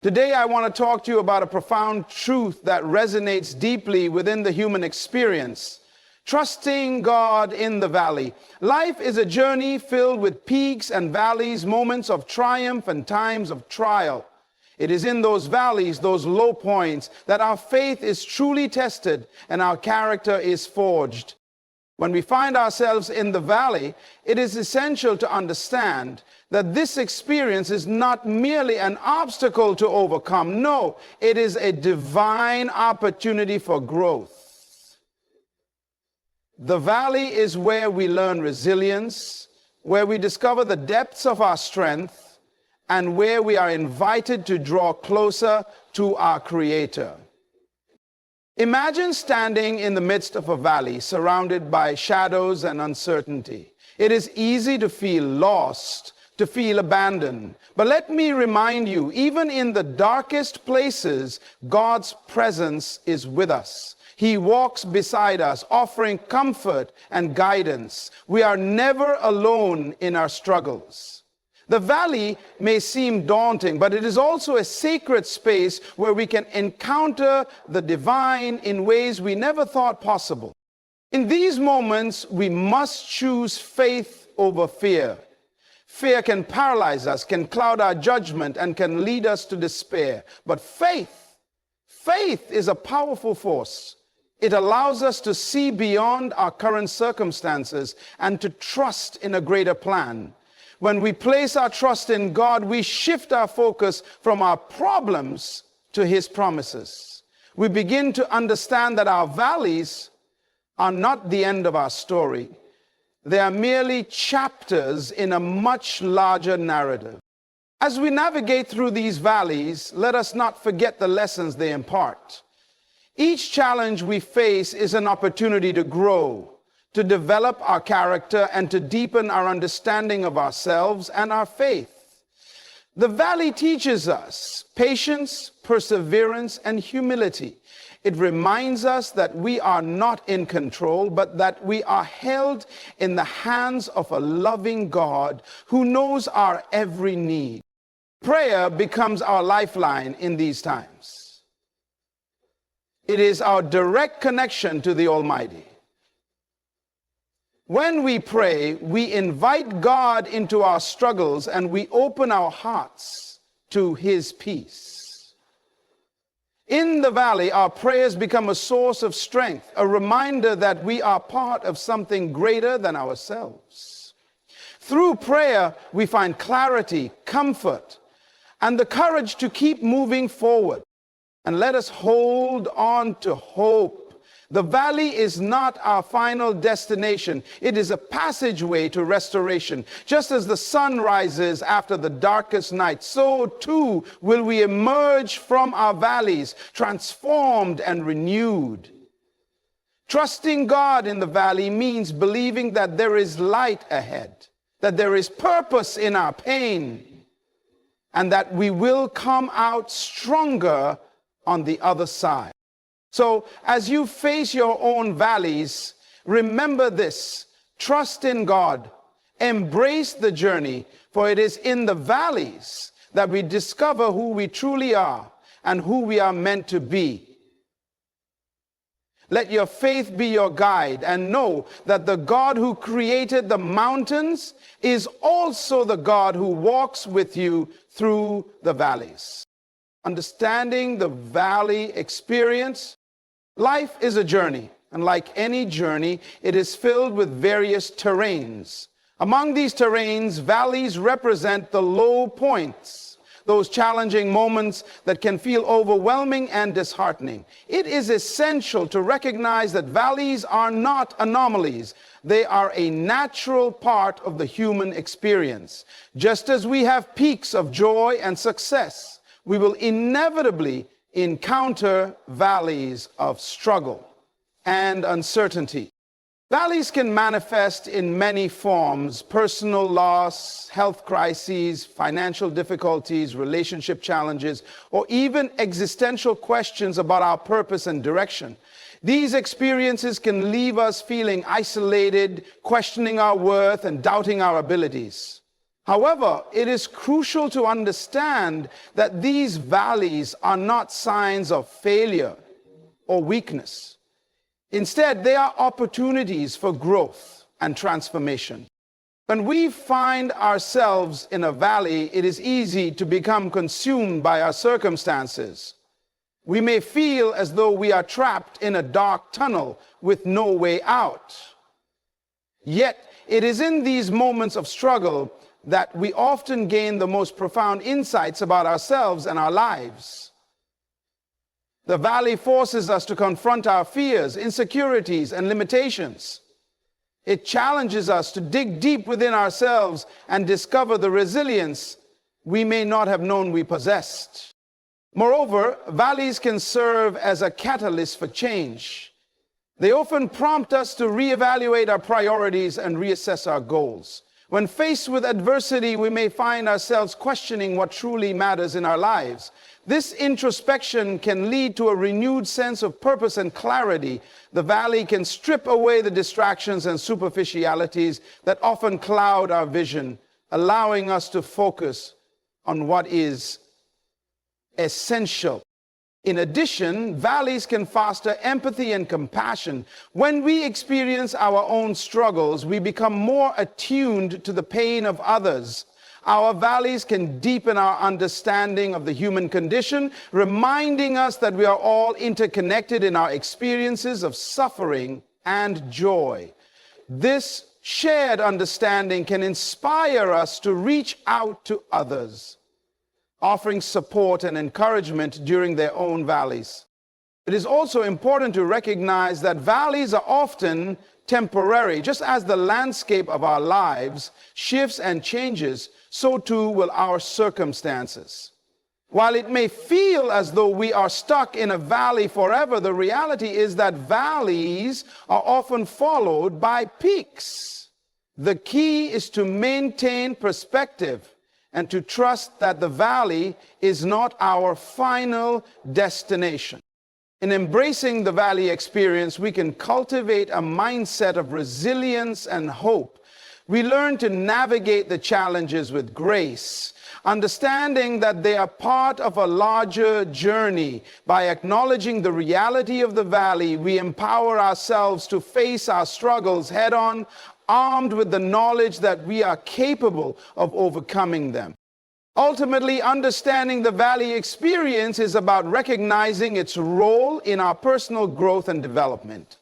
Today, I want to talk to you about a profound truth that resonates deeply within the human experience. Trusting God in the valley. Life is a journey filled with peaks and valleys, moments of triumph and times of trial. It is in those valleys, those low points, that our faith is truly tested and our character is forged. When we find ourselves in the valley, it is essential to understand that this experience is not merely an obstacle to overcome. No, it is a divine opportunity for growth. The valley is where we learn resilience, where we discover the depths of our strength, and where we are invited to draw closer to our Creator. Imagine standing in the midst of a valley surrounded by shadows and uncertainty. It is easy to feel lost, to feel abandoned. But let me remind you, even in the darkest places, God's presence is with us. He walks beside us, offering comfort and guidance. We are never alone in our struggles. The valley may seem daunting, but it is also a sacred space where we can encounter the divine in ways we never thought possible. In these moments, we must choose faith over fear. Fear can paralyze us, can cloud our judgment, and can lead us to despair. But faith is a powerful force. It allows us to see beyond our current circumstances and to trust in a greater plan. When we place our trust in God, we shift our focus from our problems to His promises. We begin to understand that our valleys are not the end of our story. They are merely chapters in a much larger narrative. As we navigate through these valleys, let us not forget the lessons they impart. Each challenge we face is an opportunity to grow, to develop our character, and to deepen our understanding of ourselves and our faith. The valley teaches us patience, perseverance, and humility. It reminds us that we are not in control, but that we are held in the hands of a loving God who knows our every need. Prayer becomes our lifeline in these times. It is our direct connection to the Almighty. When we pray, we invite God into our struggles and we open our hearts to His peace. In the valley, our prayers become a source of strength, a reminder that we are part of something greater than ourselves. Through prayer, we find clarity, comfort, and the courage to keep moving forward. And let us hold on to hope. The valley is not our final destination. It is a passageway to restoration. Just as the sun rises after the darkest night, so too will we emerge from our valleys, transformed and renewed. Trusting God in the valley means believing that there is light ahead, that there is purpose in our pain, and that we will come out stronger on the other side. So as you face your own valleys, remember this: trust in God, embrace the journey, for it is in the valleys that we discover who we truly are and who we are meant to be. Let your faith be your guide, and know that the God who created the mountains is also the God who walks with you through the valleys. Understanding the valley experience, life is a journey, and like any journey, it is filled with various terrains. Among these terrains, valleys represent the low points, those challenging moments that can feel overwhelming and disheartening. It is essential to recognize that valleys are not anomalies. They are a natural part of the human experience. Just as we have peaks of joy and success, we will inevitably encounter valleys of struggle and uncertainty. Valleys can manifest in many forms: personal loss, health crises, financial difficulties, relationship challenges, or even existential questions about our purpose and direction. These experiences can leave us feeling isolated, questioning our worth, and doubting our abilities. However, it is crucial to understand that these valleys are not signs of failure or weakness. Instead, they are opportunities for growth and transformation. When we find ourselves in a valley, it is easy to become consumed by our circumstances. We may feel as though we are trapped in a dark tunnel with no way out. Yet, it is in these moments of struggle that we often gain the most profound insights about ourselves and our lives. The valley forces us to confront our fears, insecurities, and limitations. It challenges us to dig deep within ourselves and discover the resilience we may not have known we possessed. Moreover, valleys can serve as a catalyst for change. They often prompt us to reevaluate our priorities and reassess our goals. When faced with adversity, we may find ourselves questioning what truly matters in our lives. This introspection can lead to a renewed sense of purpose and clarity. The valley can strip away the distractions and superficialities that often cloud our vision, allowing us to focus on what is essential. In addition, valleys can foster empathy and compassion. When we experience our own struggles, we become more attuned to the pain of others. Our valleys can deepen our understanding of the human condition, reminding us that we are all interconnected in our experiences of suffering and joy. This shared understanding can inspire us to reach out to others, offering support and encouragement during their own valleys. It is also important to recognize that valleys are often temporary. Just as the landscape of our lives shifts and changes, so too will our circumstances. While it may feel as though we are stuck in a valley forever, the reality is that valleys are often followed by peaks. The key is to maintain perspective and to trust that the valley is not our final destination. In embracing the valley experience, we can cultivate a mindset of resilience and hope. We learn to navigate the challenges with grace, understanding that they are part of a larger journey. By acknowledging the reality of the valley, we empower ourselves to face our struggles head on, armed with the knowledge that we are capable of overcoming them. Ultimately, understanding the valley experience is about recognizing its role in our personal growth and development.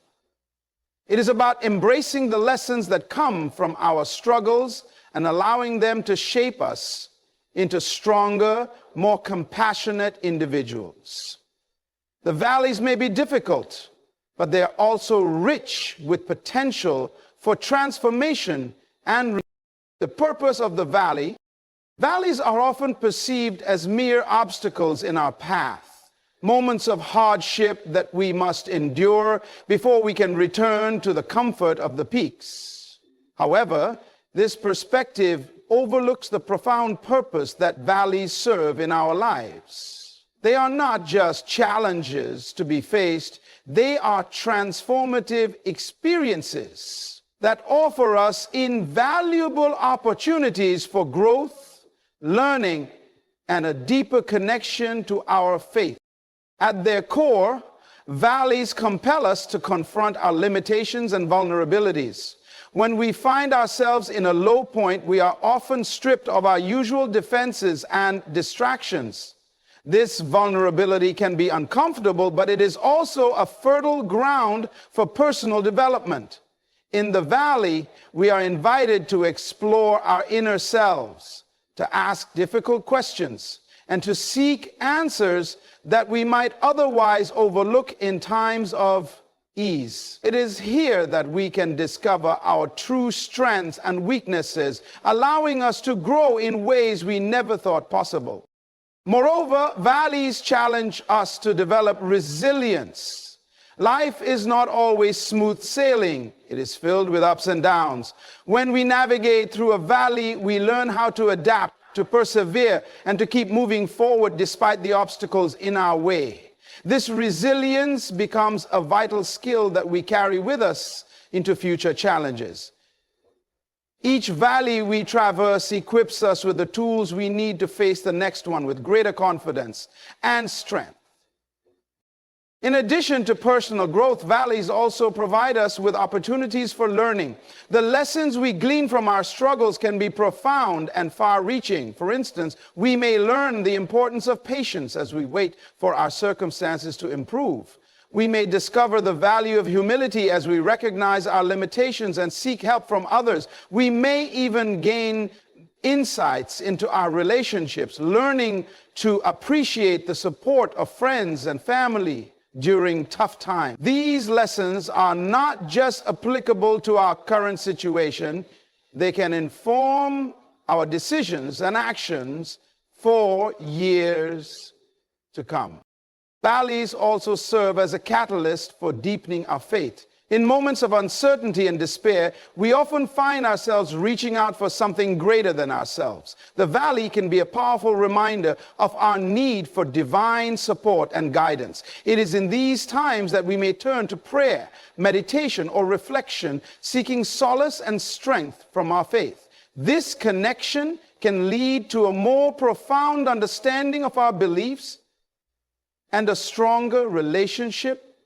It is about embracing the lessons that come from our struggles and allowing them to shape us into stronger, more compassionate individuals. The valleys may be difficult, but they are also rich with potential for transformation and the purpose of the valley. Valleys are often perceived as mere obstacles in our path, moments of hardship that we must endure before we can return to the comfort of the peaks. However, this perspective overlooks the profound purpose that valleys serve in our lives. They are not just challenges to be faced, they are transformative experiences that offer us invaluable opportunities for growth, learning, and a deeper connection to our faith. At their core, valleys compel us to confront our limitations and vulnerabilities. When we find ourselves in a low point, we are often stripped of our usual defenses and distractions. This vulnerability can be uncomfortable, but it is also a fertile ground for personal development. In the valley, we are invited to explore our inner selves, to ask difficult questions, and to seek answers that we might otherwise overlook in times of ease. It is here that we can discover our true strengths and weaknesses, allowing us to grow in ways we never thought possible. Moreover, valleys challenge us to develop resilience. Life is not always smooth sailing. It is filled with ups and downs. When we navigate through a valley, we learn how to adapt, to persevere, and to keep moving forward despite the obstacles in our way. This resilience becomes a vital skill that we carry with us into future challenges. Each valley we traverse equips us with the tools we need to face the next one with greater confidence and strength. In addition to personal growth, valleys also provide us with opportunities for learning. The lessons we glean from our struggles can be profound and far-reaching. For instance, we may learn the importance of patience as we wait for our circumstances to improve. We may discover the value of humility as we recognize our limitations and seek help from others. We may even gain insights into our relationships, learning to appreciate the support of friends and family during tough times. These lessons are not just applicable to our current situation, they can inform our decisions and actions for years to come. Valleys also serve as a catalyst for deepening our faith. In moments of uncertainty and despair, we often find ourselves reaching out for something greater than ourselves. The valley can be a powerful reminder of our need for divine support and guidance. It is in these times that we may turn to prayer, meditation, or reflection, seeking solace and strength from our faith. This connection can lead to a more profound understanding of our beliefs and a stronger relationship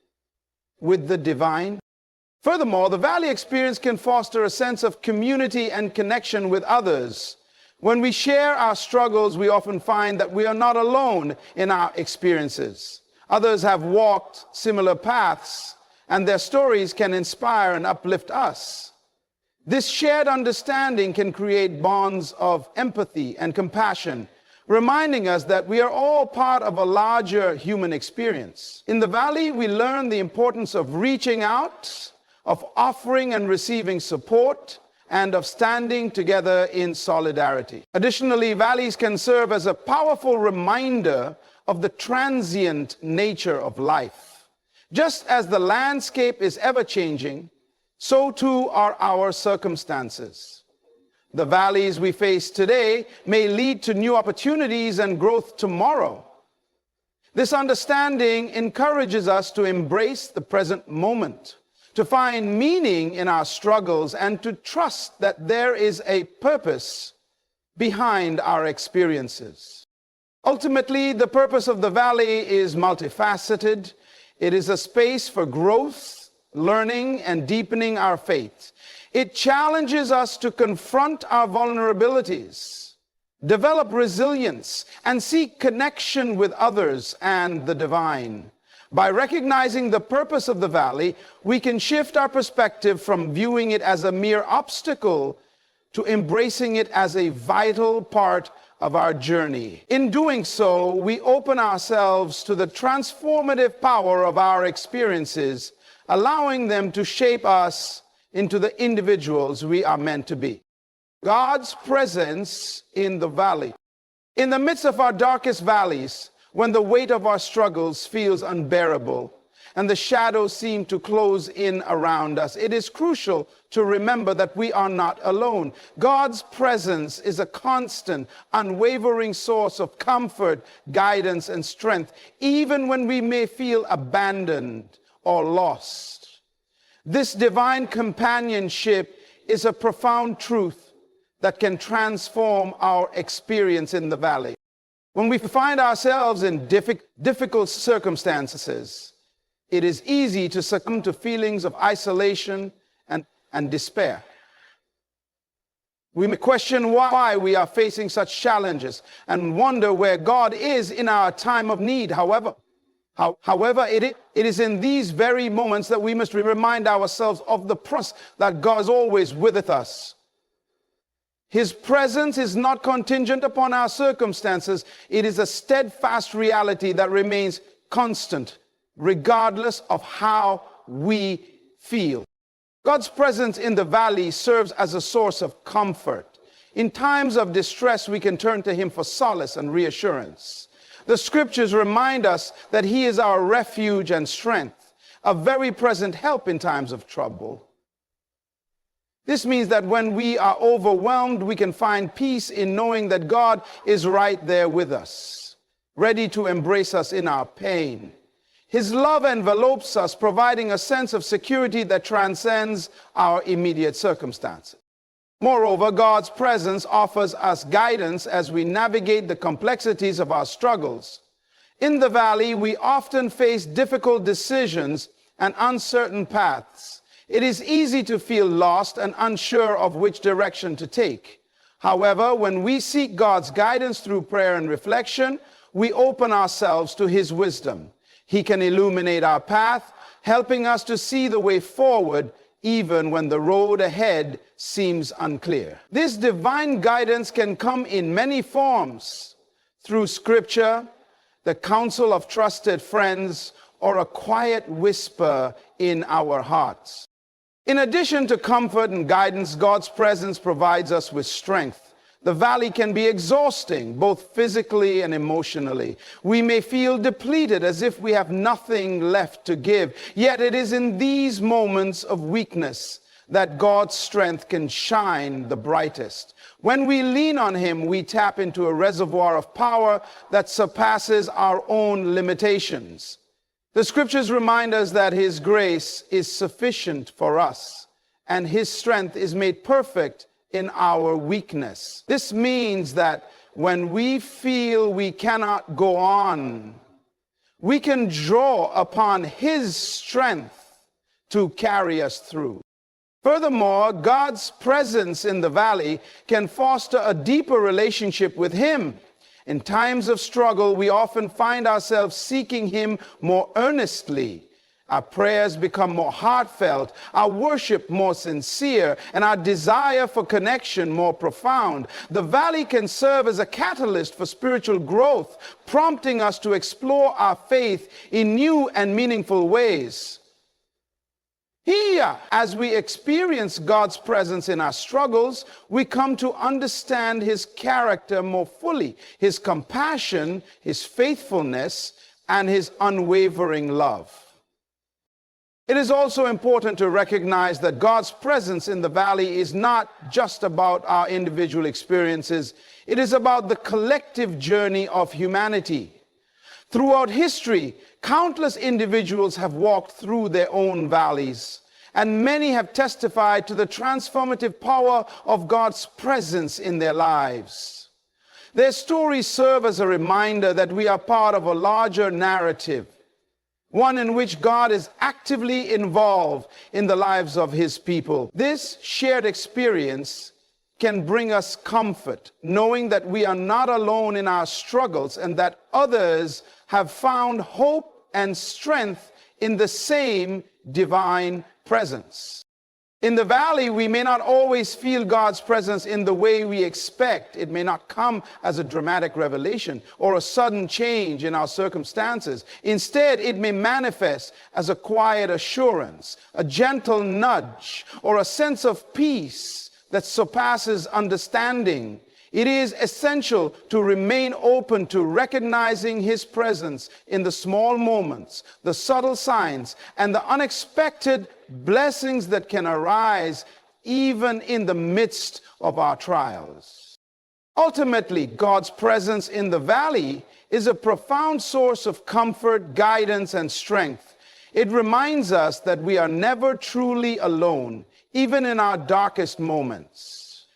with the divine. Furthermore, the valley experience can foster a sense of community and connection with others. When we share our struggles, we often find that we are not alone in our experiences. Others have walked similar paths, and their stories can inspire and uplift us. This shared understanding can create bonds of empathy and compassion, reminding us that we are all part of a larger human experience. In the valley, we learn the importance of reaching out, of offering and receiving support, and of standing together in solidarity. Additionally, valleys can serve as a powerful reminder of the transient nature of life. Just as the landscape is ever-changing, so too are our circumstances. The valleys we face today may lead to new opportunities and growth tomorrow. This understanding encourages us to embrace the present moment, to find meaning in our struggles, and to trust that there is a purpose behind our experiences. Ultimately, the purpose of the valley is multifaceted. It is a space for growth, learning, and deepening our faith. It challenges us to confront our vulnerabilities, develop resilience, and seek connection with others and the divine. By recognizing the purpose of the valley, we can shift our perspective from viewing it as a mere obstacle to embracing it as a vital part of our journey. In doing so, we open ourselves to the transformative power of our experiences, allowing them to shape us into the individuals we are meant to be. God's presence in the valley. In the midst of our darkest valleys, when the weight of our struggles feels unbearable and the shadows seem to close in around us, it is crucial to remember that we are not alone. God's presence is a constant, unwavering source of comfort, guidance, and strength, even when we may feel abandoned or lost. This divine companionship is a profound truth that can transform our experience in the valley. When we find ourselves in difficult circumstances, it is easy to succumb to feelings of isolation and despair. We may question why we are facing such challenges and wonder where God is in our time of need. However, it is in these very moments that we must remind ourselves of the promise that God is always with us. His presence is not contingent upon our circumstances. It is a steadfast reality that remains constant, regardless of how we feel. God's presence in the valley serves as a source of comfort. In times of distress, we can turn to Him for solace and reassurance. The scriptures remind us that He is our refuge and strength, a very present help in times of trouble. This means that when we are overwhelmed, we can find peace in knowing that God is right there with us, ready to embrace us in our pain. His love envelopes us, providing a sense of security that transcends our immediate circumstances. Moreover, God's presence offers us guidance as we navigate the complexities of our struggles. In the valley, we often face difficult decisions and uncertain paths. It is easy to feel lost and unsure of which direction to take. However, when we seek God's guidance through prayer and reflection, we open ourselves to His wisdom. He can illuminate our path, helping us to see the way forward even when the road ahead seems unclear. This divine guidance can come in many forms: through scripture, the counsel of trusted friends, or a quiet whisper in our hearts. In addition to comfort and guidance, God's presence provides us with strength. The valley can be exhausting, both physically and emotionally. We may feel depleted, as if we have nothing left to give. Yet it is in these moments of weakness that God's strength can shine the brightest. When we lean on Him, we tap into a reservoir of power that surpasses our own limitations. The scriptures remind us that His grace is sufficient for us, and His strength is made perfect in our weakness. This means that when we feel we cannot go on, we can draw upon His strength to carry us through. Furthermore, God's presence in the valley can foster a deeper relationship with Him. In times of struggle, we often find ourselves seeking Him more earnestly. Our prayers become more heartfelt, our worship more sincere, and our desire for connection more profound. The valley can serve as a catalyst for spiritual growth, prompting us to explore our faith in new and meaningful ways. Here, as we experience God's presence in our struggles, we come to understand His character more fully, His compassion, His faithfulness, and His unwavering love. It is also important to recognize that God's presence in the valley is not just about our individual experiences. It is about the collective journey of humanity. Throughout history, countless individuals have walked through their own valleys, and many have testified to the transformative power of God's presence in their lives. Their stories serve as a reminder that we are part of a larger narrative, one in which God is actively involved in the lives of His people. This shared experience can bring us comfort, knowing that we are not alone in our struggles and that others have found hope and strength in the same divine presence. In the valley, we may not always feel God's presence in the way we expect. It may not come as a dramatic revelation or a sudden change in our circumstances. Instead, it may manifest as a quiet assurance, a gentle nudge, or a sense of peace that surpasses understanding. It is essential to remain open to recognizing His presence in the small moments, the subtle signs, and the unexpected blessings that can arise even in the midst of our trials. Ultimately, God's presence in the valley is a profound source of comfort, guidance, and strength. It reminds us that we are never truly alone, even in our darkest moments.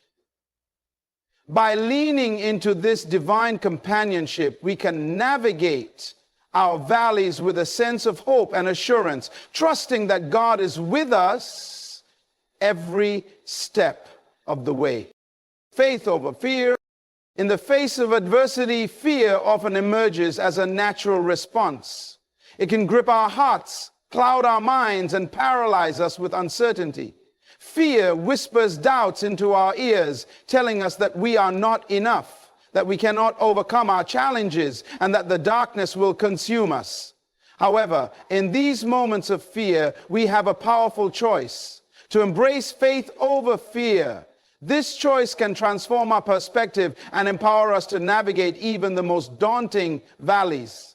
By leaning into this divine companionship, we can navigate our valleys with a sense of hope and assurance, trusting that God is with us every step of the way. Faith over fear. In the face of adversity, fear often emerges as a natural response. It can grip our hearts, cloud our minds, and paralyze us with uncertainty. Fear whispers doubts into our ears, telling us that we are not enough, that we cannot overcome our challenges, and that the darkness will consume us. However, in these moments of fear, we have a powerful choice to embrace faith over fear. This choice can transform our perspective and empower us to navigate even the most daunting valleys.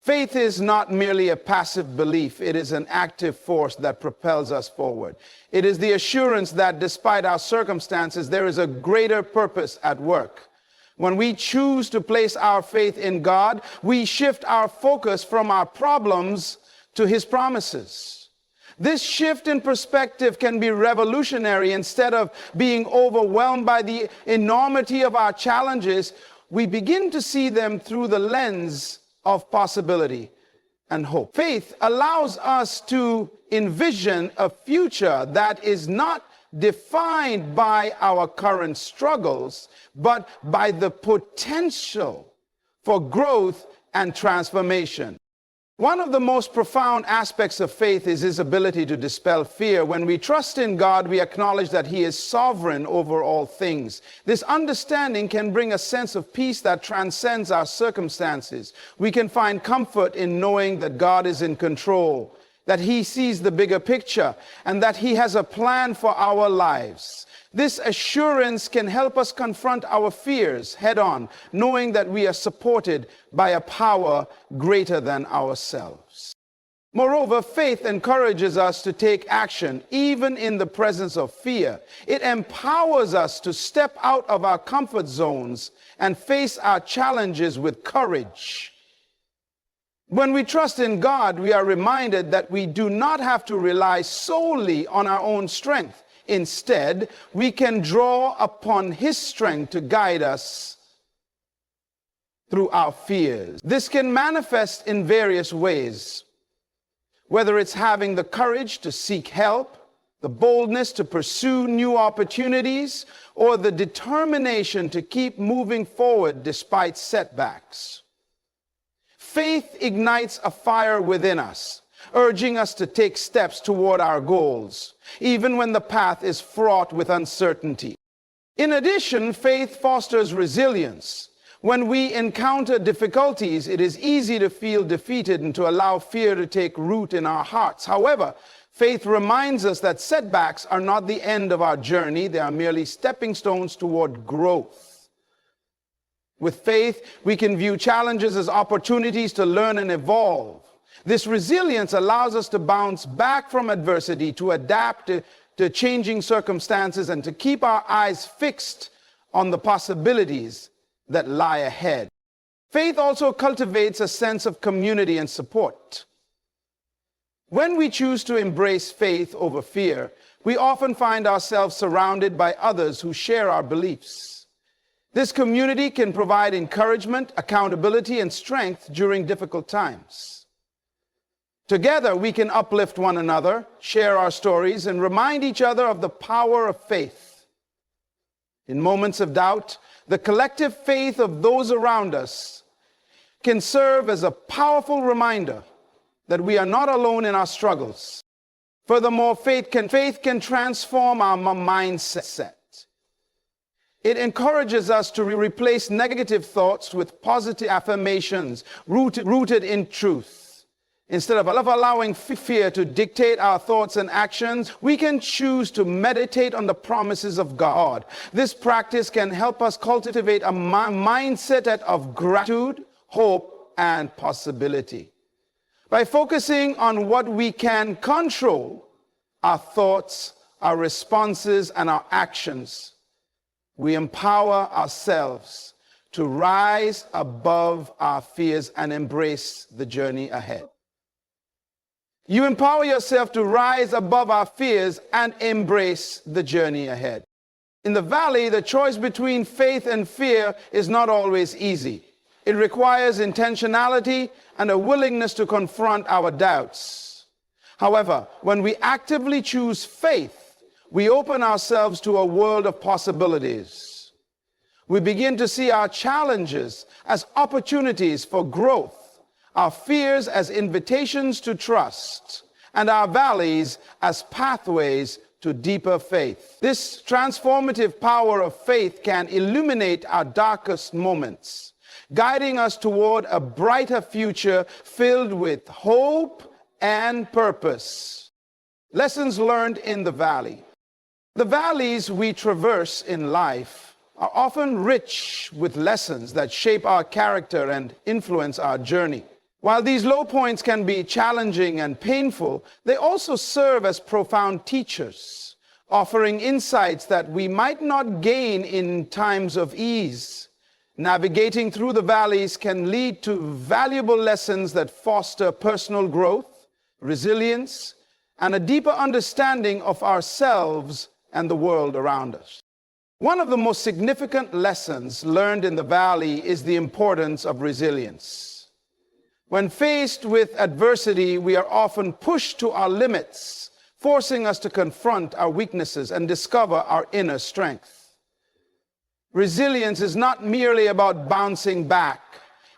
Faith is not merely a passive belief. It is an active force that propels us forward. It is the assurance that despite our circumstances, there is a greater purpose at work. When we choose to place our faith in God, we shift our focus from our problems to His promises. This shift in perspective can be revolutionary. Instead of being overwhelmed by the enormity of our challenges, we begin to see them through the lens of possibility and hope. Faith allows us to envision a future that is not defined by our current struggles, but by the potential for growth and transformation. One of the most profound aspects of faith is his ability to dispel fear. When we trust in God, we acknowledge that he is sovereign over all things. This understanding can bring a sense of peace that transcends our circumstances. We can find comfort in knowing that God is in control, that he sees the bigger picture, and that he has a plan for our lives. This assurance can help us confront our fears head on, knowing that we are supported by a power greater than ourselves. Moreover, faith encourages us to take action, even in the presence of fear. It empowers us to step out of our comfort zones and face our challenges with courage. When we trust in God, we are reminded that we do not have to rely solely on our own strength. Instead, we can draw upon his strength to guide us through our fears. This can manifest in various ways, whether it's having the courage to seek help, the boldness to pursue new opportunities, or the determination to keep moving forward despite setbacks. Faith ignites a fire within us, urging us to take steps toward our goals, even when the path is fraught with uncertainty. In addition, faith fosters resilience. When we encounter difficulties, it is easy to feel defeated and to allow fear to take root in our hearts. However, faith reminds us that setbacks are not the end of our journey. They are merely stepping stones toward growth. With faith, we can view challenges as opportunities to learn and evolve. This resilience allows us to bounce back from adversity, to adapt to changing circumstances, and to keep our eyes fixed on the possibilities that lie ahead. Faith also cultivates a sense of community and support. When we choose to embrace faith over fear, we often find ourselves surrounded by others who share our beliefs. This community can provide encouragement, accountability, and strength during difficult times. Together, we can uplift one another, share our stories, and remind each other of the power of faith. In moments of doubt, the collective faith of those around us can serve as a powerful reminder that we are not alone in our struggles. Furthermore, faith can transform our mindset. It encourages us to replace negative thoughts with positive affirmations rooted in truth. Instead of allowing fear to dictate our thoughts and actions, we can choose to meditate on the promises of God. This practice can help us cultivate a mindset of gratitude, hope, and possibility. By focusing on what we can control, our thoughts, our responses, and our actions, we empower ourselves to rise above our fears and embrace the journey ahead. You empower yourself to rise above our fears and embrace the journey ahead. In the valley, the choice between faith and fear is not always easy. It requires intentionality and a willingness to confront our doubts. However, when we actively choose faith, we open ourselves to a world of possibilities. We begin to see our challenges as opportunities for growth, our fears as invitations to trust, and our valleys as pathways to deeper faith. This transformative power of faith can illuminate our darkest moments, guiding us toward a brighter future filled with hope and purpose. Lessons learned in the valley. The valleys we traverse in life are often rich with lessons that shape our character and influence our journey. While these low points can be challenging and painful, they also serve as profound teachers, offering insights that we might not gain in times of ease. Navigating through the valleys can lead to valuable lessons that foster personal growth, resilience, and a deeper understanding of ourselves and the world around us. One of the most significant lessons learned in the valley is the importance of resilience. When faced with adversity, we are often pushed to our limits, forcing us to confront our weaknesses and discover our inner strength. Resilience is not merely about bouncing back.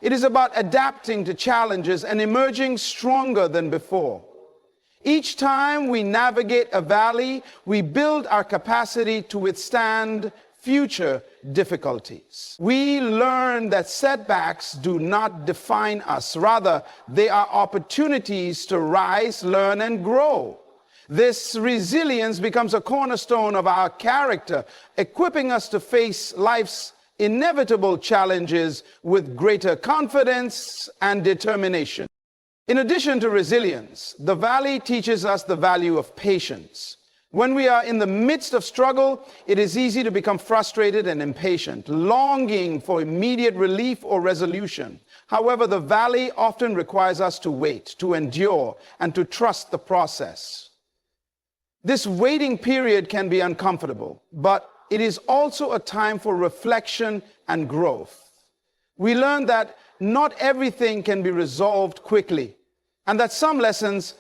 It is about adapting to challenges and emerging stronger than before. Each time we navigate a valley, we build our capacity to withstand future difficulties. We learn that setbacks do not define us. Rather, they are opportunities to rise, learn, and grow. This resilience becomes a cornerstone of our character, equipping us to face life's inevitable challenges with greater confidence and determination. In addition to resilience, the valley teaches us the value of patience. When we are in the midst of struggle, it is easy to become frustrated and impatient, longing for immediate relief or resolution. However, the valley often requires us to wait, to endure, and to trust the process. This waiting period can be uncomfortable, but it is also a time for reflection and growth. We learn that not everything can be resolved quickly, and that some lessons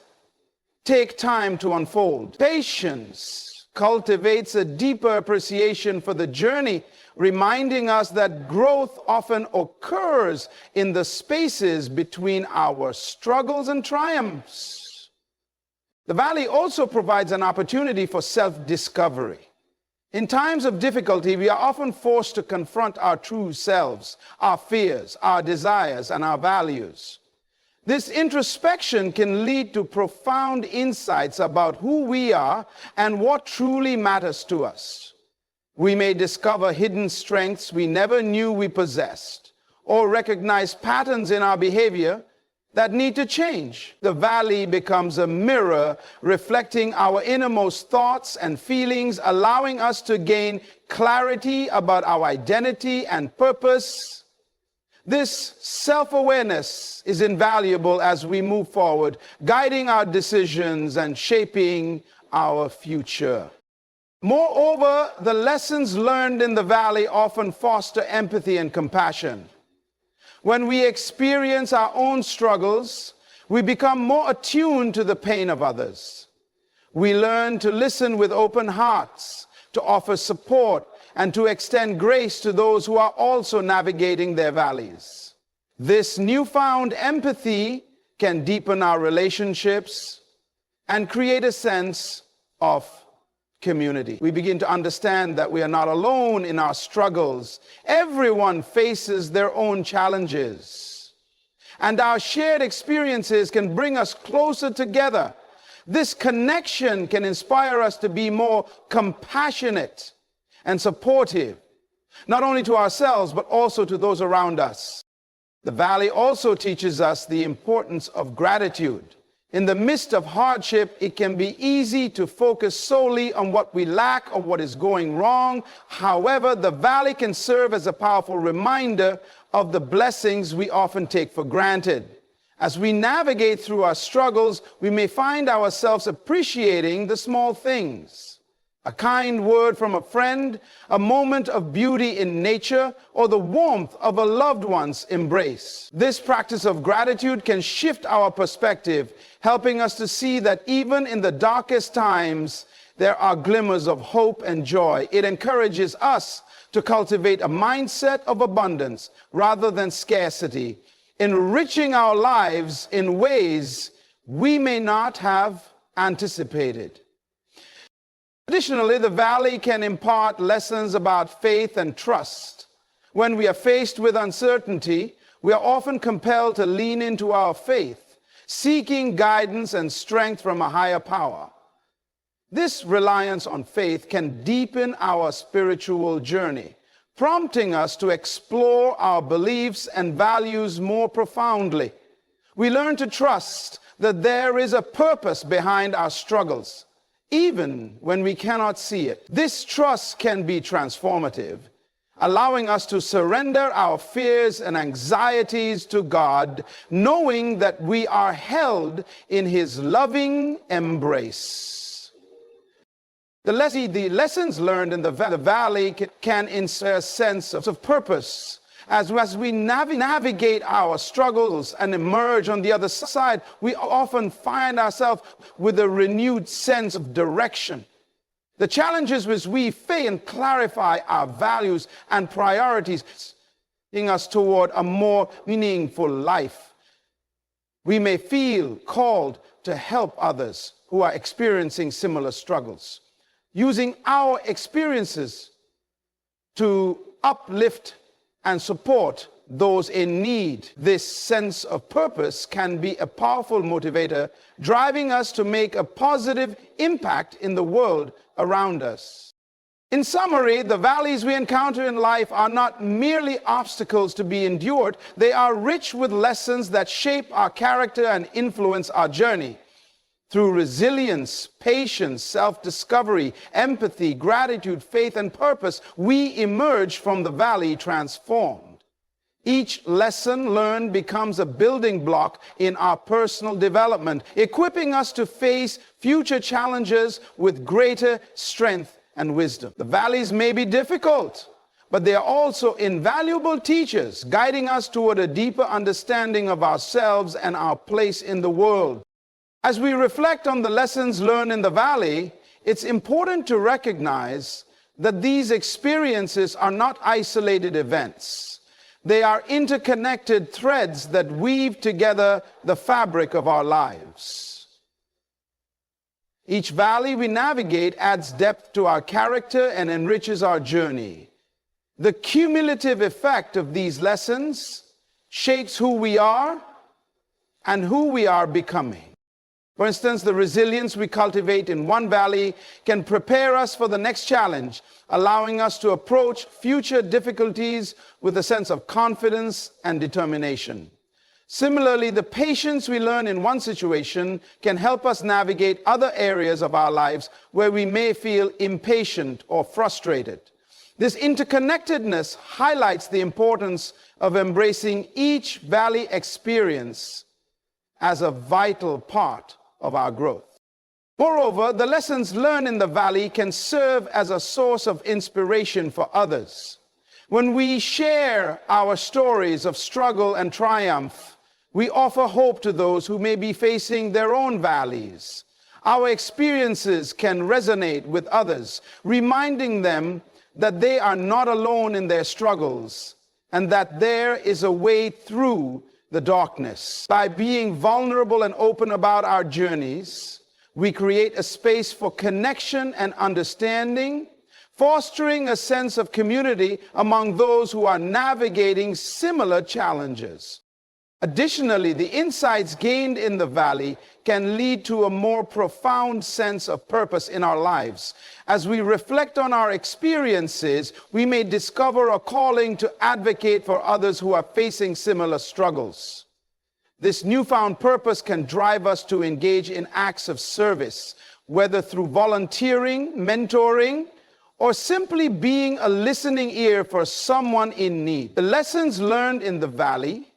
take time to unfold. Patience cultivates a deeper appreciation for the journey, reminding us that growth often occurs in the spaces between our struggles and triumphs. The valley also provides an opportunity for self-discovery. In times of difficulty, we are often forced to confront our true selves, our fears, our desires, and our values. This introspection can lead to profound insights about who we are and what truly matters to us. We may discover hidden strengths we never knew we possessed, or recognize patterns in our behavior that need to change. The valley becomes a mirror reflecting our innermost thoughts and feelings, allowing us to gain clarity about our identity and purpose. This self-awareness is invaluable as we move forward, guiding our decisions and shaping our future. Moreover, the lessons learned in the valley often foster empathy and compassion. When we experience our own struggles, we become more attuned to the pain of others. We learn to listen with open hearts, to offer support, and to extend grace to those who are also navigating their valleys. This newfound empathy can deepen our relationships and create a sense of community. We begin to understand that we are not alone in our struggles. Everyone faces their own challenges, and our shared experiences can bring us closer together. This connection can inspire us to be more compassionate and supportive, not only to ourselves, but also to those around us. The valley also teaches us the importance of gratitude. In the midst of hardship, it can be easy to focus solely on what we lack or what is going wrong. However, the valley can serve as a powerful reminder of the blessings we often take for granted. As we navigate through our struggles, we may find ourselves appreciating the small things. A kind word from a friend, a moment of beauty in nature, or the warmth of a loved one's embrace. This practice of gratitude can shift our perspective, helping us to see that even in the darkest times, there are glimmers of hope and joy. It encourages us to cultivate a mindset of abundance rather than scarcity, enriching our lives in ways we may not have anticipated. Additionally, the valley can impart lessons about faith and trust. When we are faced with uncertainty, we are often compelled to lean into our faith, seeking guidance and strength from a higher power. This reliance on faith can deepen our spiritual journey, prompting us to explore our beliefs and values more profoundly. We learn to trust that there is a purpose behind our struggles, even when we cannot see it. This trust can be transformative, allowing us to surrender our fears and anxieties to God, knowing that we are held in His loving embrace. The lessons learned in the valley can insert a sense of purpose. As we navigate our struggles and emerge on the other side, we often find ourselves with a renewed sense of direction. The challenges which we face and clarify our values and priorities, leading us toward a more meaningful life. We may feel called to help others who are experiencing similar struggles, using our experiences to uplift and support those in need. This sense of purpose can be a powerful motivator, driving us to make a positive impact in the world around us. In summary, the valleys we encounter in life are not merely obstacles to be endured. They are rich with lessons that shape our character and influence our journey. Through resilience, patience, self-discovery, empathy, gratitude, faith, and purpose, we emerge from the valley transformed. Each lesson learned becomes a building block in our personal development, equipping us to face future challenges with greater strength and wisdom. The valleys may be difficult, but they are also invaluable teachers, guiding us toward a deeper understanding of ourselves and our place in the world. As we reflect on the lessons learned in the valley, it's important to recognize that these experiences are not isolated events. They are interconnected threads that weave together the fabric of our lives. Each valley we navigate adds depth to our character and enriches our journey. The cumulative effect of these lessons shapes who we are and who we are becoming. For instance, the resilience we cultivate in one valley can prepare us for the next challenge, allowing us to approach future difficulties with a sense of confidence and determination. Similarly, the patience we learn in one situation can help us navigate other areas of our lives where we may feel impatient or frustrated. This interconnectedness highlights the importance of embracing each valley experience as a vital part of our growth. Moreover, the lessons learned in the valley can serve as a source of inspiration for others. When we share our stories of struggle and triumph, we offer hope to those who may be facing their own valleys. Our experiences can resonate with others, reminding them that they are not alone in their struggles and that there is a way through the darkness. By being vulnerable and open about our journeys, we create a space for connection and understanding, fostering a sense of community among those who are navigating similar challenges. Additionally, the insights gained in the valley can lead to a more profound sense of purpose in our lives. As we reflect on our experiences, we may discover a calling to advocate for others who are facing similar struggles. This newfound purpose can drive us to engage in acts of service, whether through volunteering, mentoring, or simply being a listening ear for someone in need. The lessons learned in the valley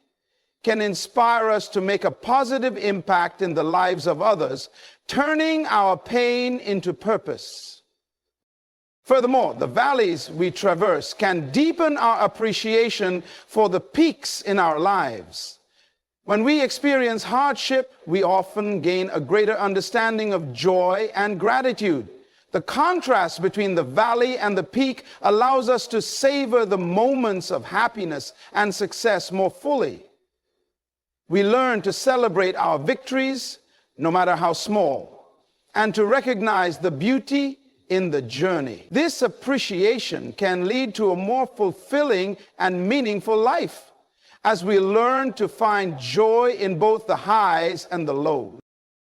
can inspire us to make a positive impact in the lives of others, turning our pain into purpose. Furthermore, the valleys we traverse can deepen our appreciation for the peaks in our lives. When we experience hardship, we often gain a greater understanding of joy and gratitude. The contrast between the valley and the peak allows us to savor the moments of happiness and success more fully. We learn to celebrate our victories, no matter how small, and to recognize the beauty in the journey. This appreciation can lead to a more fulfilling and meaningful life as we learn to find joy in both the highs and the lows.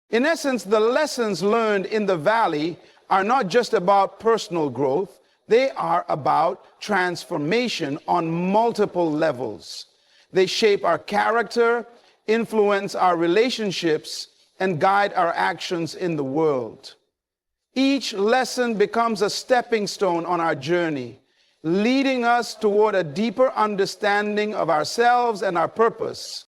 In essence, the lessons learned in the valley are not just about personal growth, they are about transformation on multiple levels. They shape our character, influence our relationships, and guide our actions in the world. Each lesson becomes a stepping stone on our journey, leading us toward a deeper understanding of ourselves and our purpose.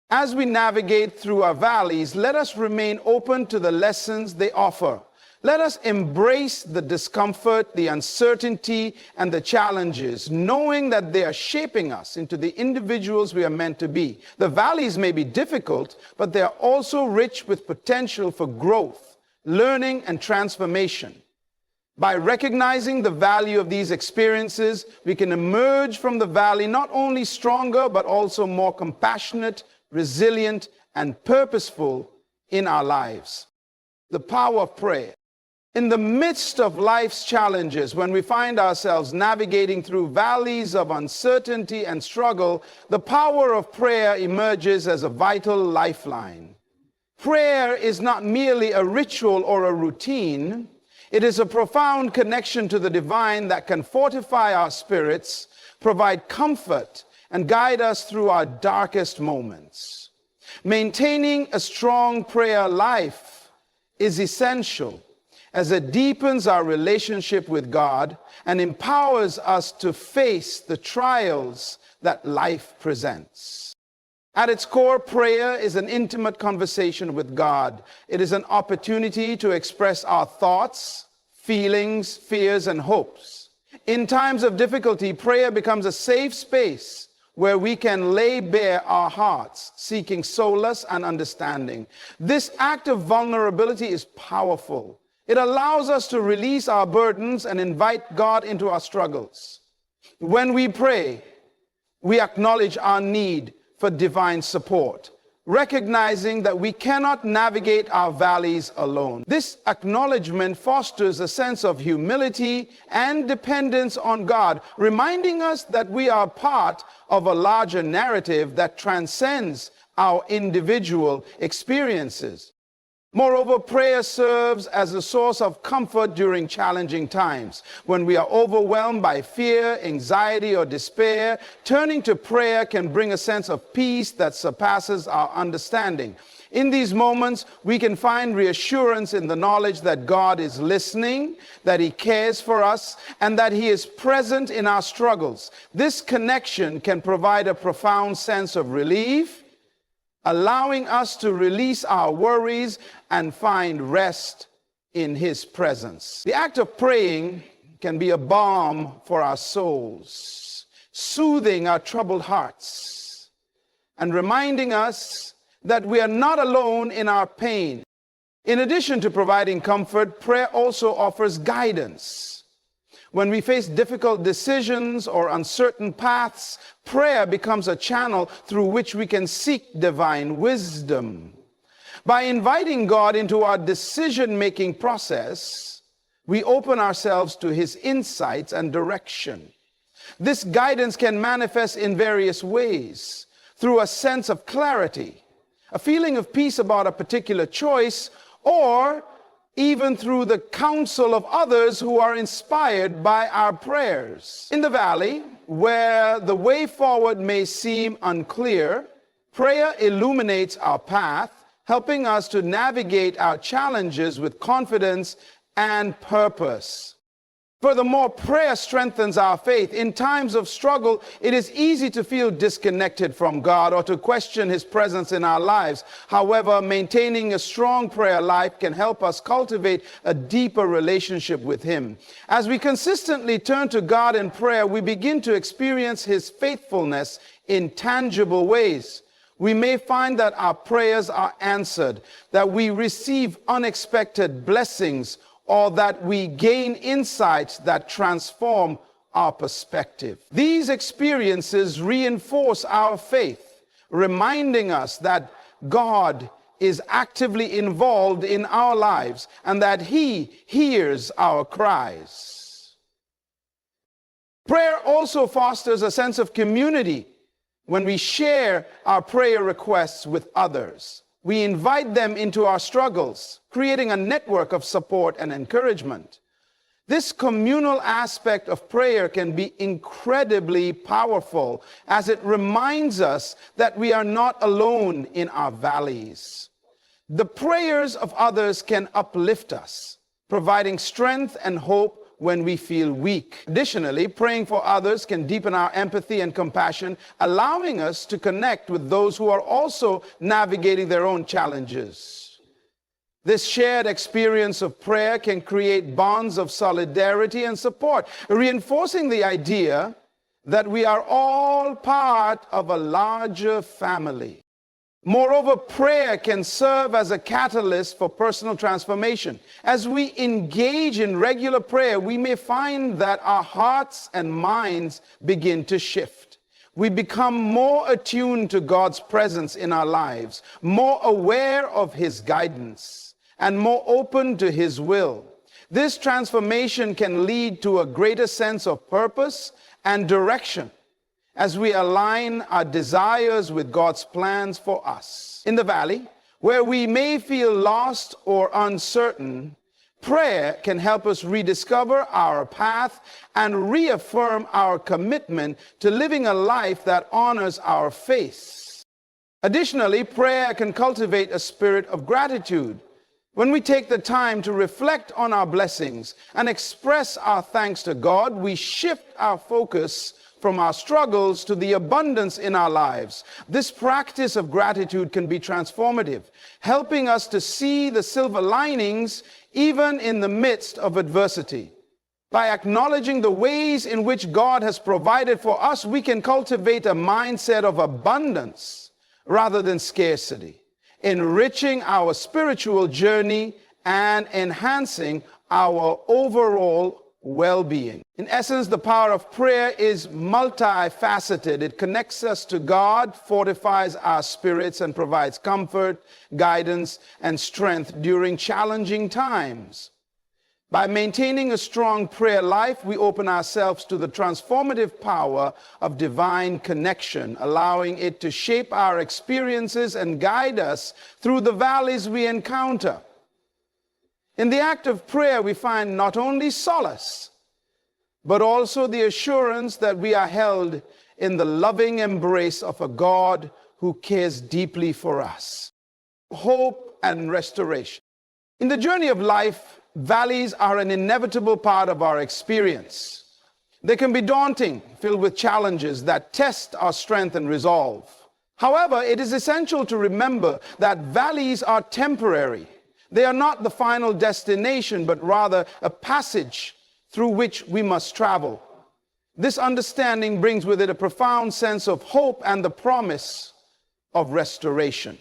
As we navigate through our valleys, let us remain open to the lessons they offer. Let us embrace the discomfort, the uncertainty, and the challenges, knowing that they are shaping us into the individuals we are meant to be. The valleys may be difficult, but they are also rich with potential for growth, learning, and transformation. By recognizing the value of these experiences, we can emerge from the valley not only stronger, but also more compassionate, resilient, and purposeful in our lives. The power of prayer. In the midst of life's challenges, when we find ourselves navigating through valleys of uncertainty and struggle, the power of prayer emerges as a vital lifeline. Prayer is not merely a ritual or a routine. It is a profound connection to the divine that can fortify our spirits, provide comfort, and guide us through our darkest moments. Maintaining a strong prayer life is essential, as it deepens our relationship with God and empowers us to face the trials that life presents. At its core, prayer is an intimate conversation with God. It is an opportunity to express our thoughts, feelings, fears, and hopes. In times of difficulty, prayer becomes a safe space where we can lay bare our hearts, seeking solace and understanding. This act of vulnerability is powerful. It allows us to release our burdens and invite God into our struggles. When we pray, we acknowledge our need for divine support, recognizing that we cannot navigate our valleys alone. This acknowledgement fosters a sense of humility and dependence on God, reminding us that we are part of a larger narrative that transcends our individual experiences. Moreover, prayer serves as a source of comfort during challenging times. When we are overwhelmed by fear, anxiety, or despair, turning to prayer can bring a sense of peace that surpasses our understanding. In these moments, we can find reassurance in the knowledge that God is listening, that He cares for us, and that He is present in our struggles. This connection can provide a profound sense of relief, allowing us to release our worries and find rest in His presence. The act of praying can be a balm for our souls, soothing our troubled hearts and reminding us that we are not alone in our pain. In addition to providing comfort, prayer also offers guidance. When we face difficult decisions or uncertain paths, prayer becomes a channel through which we can seek divine wisdom. By inviting God into our decision-making process, we open ourselves to His insights and direction. This guidance can manifest in various ways: through a sense of clarity, a feeling of peace about a particular choice, or even through the counsel of others who are inspired by our prayers. In the valley, where the way forward may seem unclear, prayer illuminates our path, helping us to navigate our challenges with confidence and purpose. Furthermore, prayer strengthens our faith. In times of struggle, it is easy to feel disconnected from God or to question His presence in our lives. However, maintaining a strong prayer life can help us cultivate a deeper relationship with Him. As we consistently turn to God in prayer, we begin to experience His faithfulness in tangible ways. We may find that our prayers are answered, that we receive unexpected blessings, or that we gain insights that transform our perspective. These experiences reinforce our faith, reminding us that God is actively involved in our lives and that He hears our cries. Prayer also fosters a sense of community. When we share our prayer requests with others, we invite them into our struggles, creating a network of support and encouragement. This communal aspect of prayer can be incredibly powerful, as it reminds us that we are not alone in our valleys. The prayers of others can uplift us, providing strength and hope when we feel weak. Additionally, praying for others can deepen our empathy and compassion, allowing us to connect with those who are also navigating their own challenges. This shared experience of prayer can create bonds of solidarity and support, reinforcing the idea that we are all part of a larger family. Moreover, prayer can serve as a catalyst for personal transformation. As we engage in regular prayer, we may find that our hearts and minds begin to shift. We become more attuned to God's presence in our lives, more aware of His guidance, and more open to His will. This transformation can lead to a greater sense of purpose and direction as we align our desires with God's plans for us. In the valley, where we may feel lost or uncertain, prayer can help us rediscover our path and reaffirm our commitment to living a life that honors our faith. Additionally, prayer can cultivate a spirit of gratitude. When we take the time to reflect on our blessings and express our thanks to God, we shift our focus from our struggles to the abundance in our lives. This practice of gratitude can be transformative, helping us to see the silver linings even in the midst of adversity. By acknowledging the ways in which God has provided for us, we can cultivate a mindset of abundance rather than scarcity, enriching our spiritual journey and enhancing our overall well-being. In essence, the power of prayer is multifaceted. It connects us to God, fortifies our spirits, and provides comfort, guidance, and strength during challenging times. By maintaining a strong prayer life, we open ourselves to the transformative power of divine connection, allowing it to shape our experiences and guide us through the valleys we encounter. In the act of prayer, we find not only solace, but also the assurance that we are held in the loving embrace of a God who cares deeply for us. Hope and restoration. In the journey of life, valleys are an inevitable part of our experience. They can be daunting, filled with challenges that test our strength and resolve. However, it is essential to remember that valleys are temporary. They are not the final destination, but rather a passage through which we must travel. This understanding brings with it a profound sense of hope and the promise of restoration.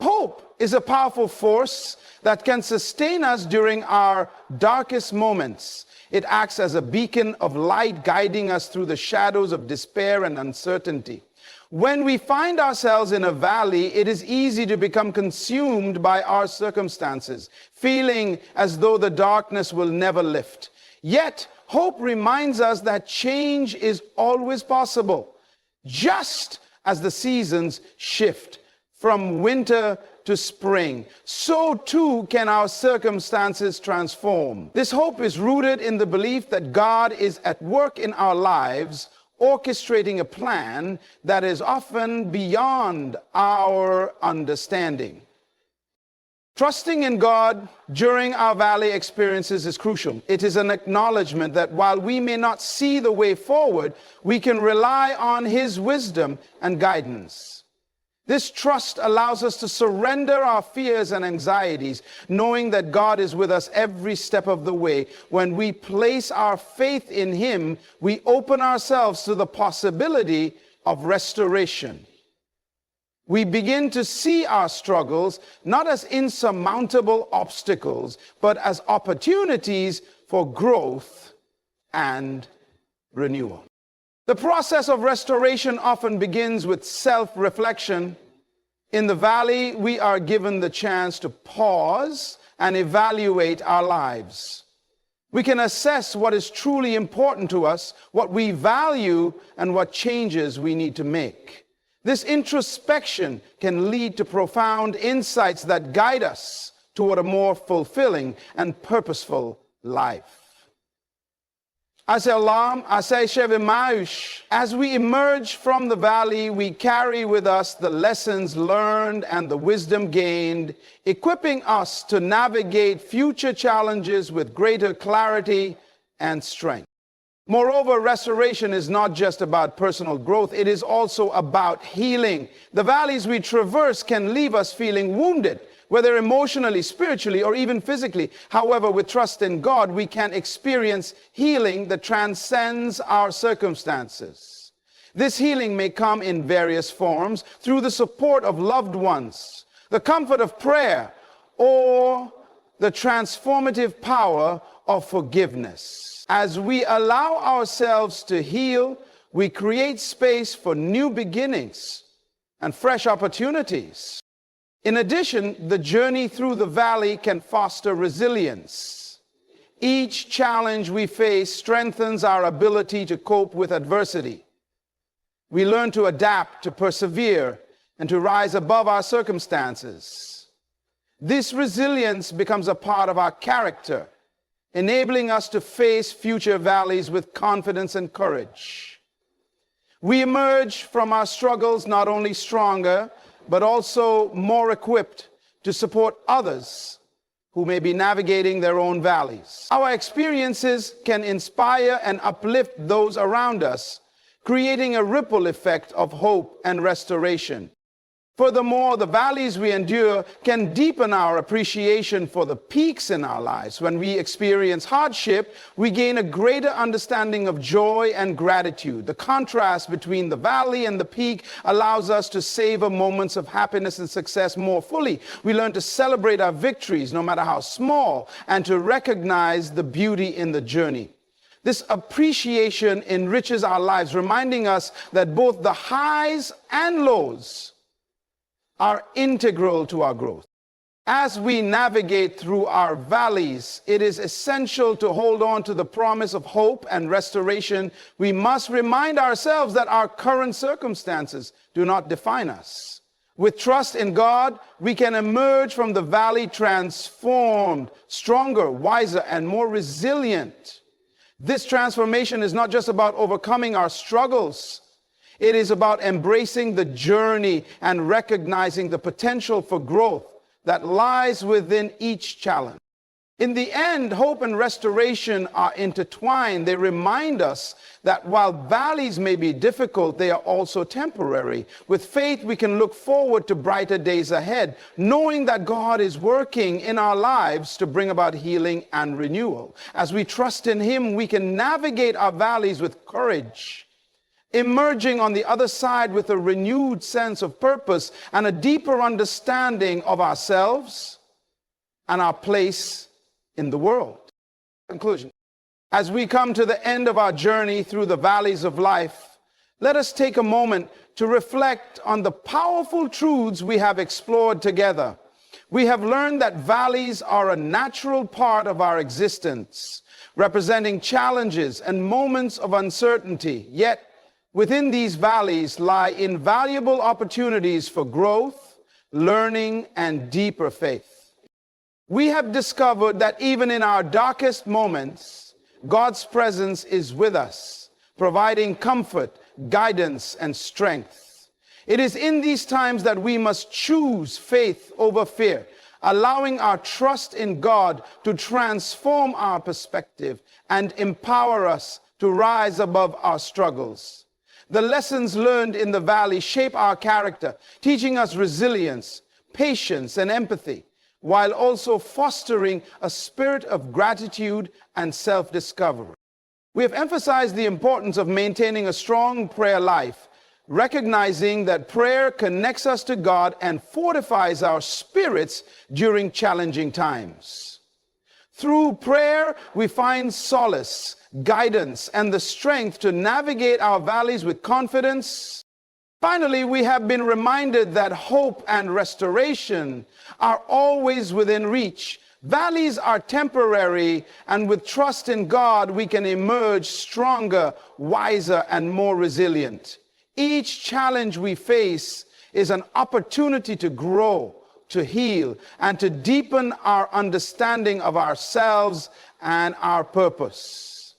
Hope is a powerful force that can sustain us during our darkest moments. It acts as a beacon of light, guiding us through the shadows of despair and uncertainty. When we find ourselves in a valley, it is easy to become consumed by our circumstances, feeling as though the darkness will never lift. Yet, hope reminds us that change is always possible, just as the seasons shift from winter to spring, so too can our circumstances transform. This hope is rooted in the belief that God is at work in our lives, orchestrating a plan that is often beyond our understanding. Trusting in God during our valley experiences is crucial. It is an acknowledgement that while we may not see the way forward, we can rely on His wisdom and guidance. This trust allows us to surrender our fears and anxieties, knowing that God is with us every step of the way. When we place our faith in Him, we open ourselves to the possibility of restoration. We begin to see our struggles not as insurmountable obstacles, but as opportunities for growth and renewal. The process of restoration often begins with self-reflection. In the valley, we are given the chance to pause and evaluate our lives. We can assess what is truly important to us, what we value, and what changes we need to make. This introspection can lead to profound insights that guide us toward a more fulfilling and purposeful life. As we emerge from the valley, we carry with us the lessons learned and the wisdom gained, equipping us to navigate future challenges with greater clarity and strength. Moreover, restoration is not just about personal growth, it is also about healing. The valleys we traverse can leave us feeling wounded, whether emotionally, spiritually, or even physically. However, with trust in God, we can experience healing that transcends our circumstances. This healing may come in various forms through the support of loved ones, the comfort of prayer, or the transformative power of forgiveness. As we allow ourselves to heal, we create space for new beginnings and fresh opportunities. In addition, the journey through the valley can foster resilience. Each challenge we face strengthens our ability to cope with adversity. We learn to adapt, to persevere, and to rise above our circumstances. This resilience becomes a part of our character, enabling us to face future valleys with confidence and courage. We emerge from our struggles not only stronger, but also more equipped to support others who may be navigating their own valleys. Our experiences can inspire and uplift those around us, creating a ripple effect of hope and restoration. Furthermore, the valleys we endure can deepen our appreciation for the peaks in our lives. When we experience hardship, we gain a greater understanding of joy and gratitude. The contrast between the valley and the peak allows us to savor moments of happiness and success more fully. We learn to celebrate our victories, no matter how small, and to recognize the beauty in the journey. This appreciation enriches our lives, reminding us that both the highs and lows are integral to our growth. As we navigate through our valleys, it is essential to hold on to the promise of hope and restoration. We must remind ourselves that our current circumstances do not define us. With trust in God, we can emerge from the valley transformed, stronger, wiser, and more resilient. This transformation is not just about overcoming our struggles. It is about embracing the journey and recognizing the potential for growth that lies within each challenge. In the end, hope and restoration are intertwined. They remind us that while valleys may be difficult, they are also temporary. With faith, we can look forward to brighter days ahead, knowing that God is working in our lives to bring about healing and renewal. As we trust in Him, we can navigate our valleys with courage, emerging on the other side with a renewed sense of purpose and a deeper understanding of ourselves and our place in the world. Conclusion. As we come to the end of our journey through the valleys of life, let us take a moment to reflect on the powerful truths we have explored together. We have learned that valleys are a natural part of our existence, representing challenges and moments of uncertainty. Yet, within these valleys lie invaluable opportunities for growth, learning, and deeper faith. We have discovered that even in our darkest moments, God's presence is with us, providing comfort, guidance, and strength. It is in these times that we must choose faith over fear, allowing our trust in God to transform our perspective and empower us to rise above our struggles. The lessons learned in the valley shape our character, teaching us resilience, patience, and empathy, while also fostering a spirit of gratitude and self-discovery. We have emphasized the importance of maintaining a strong prayer life, recognizing that prayer connects us to God and fortifies our spirits during challenging times. Through prayer, we find solace, guidance, and the strength to navigate our valleys with confidence. Finally, we have been reminded that hope and restoration are always within reach. Valleys are temporary, and with trust in God, we can emerge stronger, wiser, and more resilient. Each challenge we face is an opportunity to grow, to heal, and to deepen our understanding of ourselves and our purpose.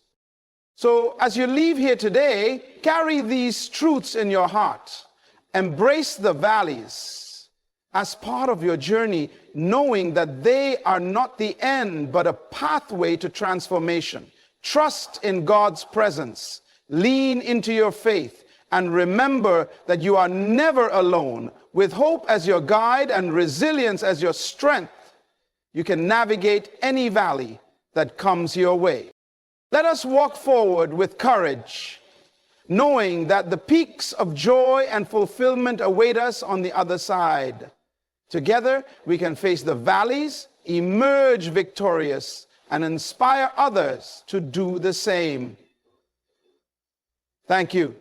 So as you leave here today, carry these truths in your heart. Embrace the valleys as part of your journey, knowing that they are not the end, but a pathway to transformation, Trust in God's presence. Lean into your faith and remember that you are never alone. With hope as your guide and resilience as your strength, you can navigate any valley that comes your way. Let us walk forward with courage, knowing that the peaks of joy and fulfillment await us on the other side. Together, we can face the valleys, emerge victorious, and inspire others to do the same. Thank you.